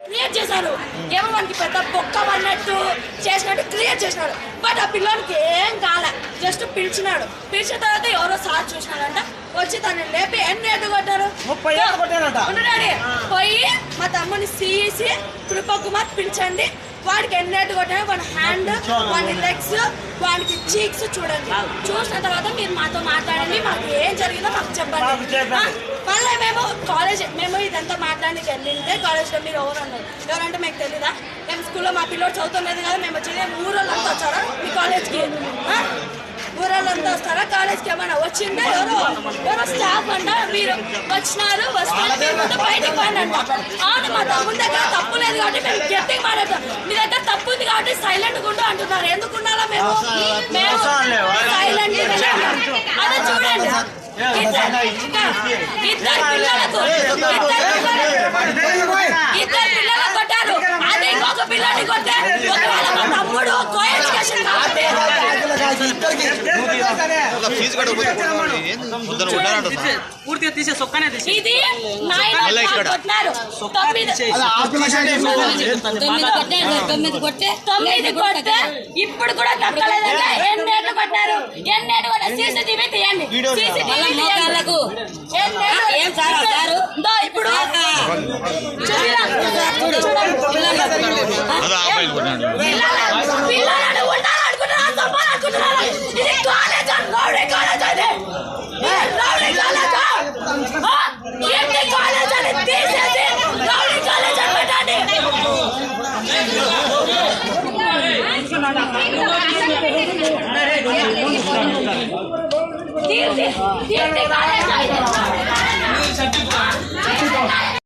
Create చేశారు. ఏమో మనకి పెద్ద బొక్క పడినట్టు చేసినట్టు క్రియేట్ చేసినాడు. బట్ ఆ పిల్లోనికి ఏం కాలే, జస్ట్ పిలిచినాడు. పిలిచిన తర్వాత ఎవరో సార్ చూసినాడంట, వచ్చి తనని లేపి ఎన్ని ఏళ్ళు కొట్టారు, 30 ఏళ్ళు కొట్టారంట. పోయి మా తమ్ముని సిఇసి కృపకుమార్ పిలిచండి, వాడికి ఎన్నేళ్ళు కొట్టాడు, వాడి హ్యాండ్, వాడి లెగ్స్, వాడికి చీక్స్ చూడండి. చూసిన తర్వాత మీరు మాతో మాట్లాడండి, మాకు ఏం జరిగిందో మాకు చెప్పండి. మళ్ళీ మేము ఇదంతా మాట్లాడడానికి వెళ్ళింటే కాలేజ్లో మీరు ఎవరు అన్నారు. ఎవరంటే మీకు తెలీదా? మేము స్కూల్లో మా పిల్లలు చదువుతున్నది కదా, మేము వచ్చేది ఊరోళ్ళంతా వచ్చారా మీ కాలేజ్కి? ఊరోళ్ళంతా వస్తారా కాలేజ్కి? ఏమన్నా వచ్చిందా? ఎవరో స్టాఫ్ అంట, మీరు వచ్చినారు, వస్తే బయటకు పోయినంట. అవును, మా తమ్ముడి దగ్గర తప్పు లేదు కాబట్టి మేము గట్టిగా మాట్లాడతాం. మీ దగ్గర తప్పు ఉంది కాబట్టి సైలెంట్గా ఉంటూ అంటున్నారు. ఎందుకు ఉండాలా? మేము సైలెంట్ అదే చూడండి. ఇద్దరు పిల్లలకు కొట్టారు. అదే ఇంకొక పిల్లని కొట్టారు. ఒకవేళ మా తమ్ముడు కోఎడ్యుకేషన్ కాబట్టి పూర్తిగా తీసే సొక్కనే తీసి ఇది కొట్టినారు. 9 కొట్టే ఇప్పుడు కూడా తగ్గలేదంటే ఎన్నేళ్ళు కొట్టారు. ఎన్నేళ్ళు కూడా సీసీటీవీ తీయండి. ఇప్పుడు పిల్లలను ఉండాలనుకుంటున్నారా, తప్పాలనుకుంటున్నారా? ఇది కాలేజ్, రౌడీ కాలేజ్ అది. రౌడీ కాలేజ్ ఏంటి? కాలేజ్ అని తీసేసి రౌడీ కాలేజ్ అని పెట్టండి. కీర్తి కాలేజ్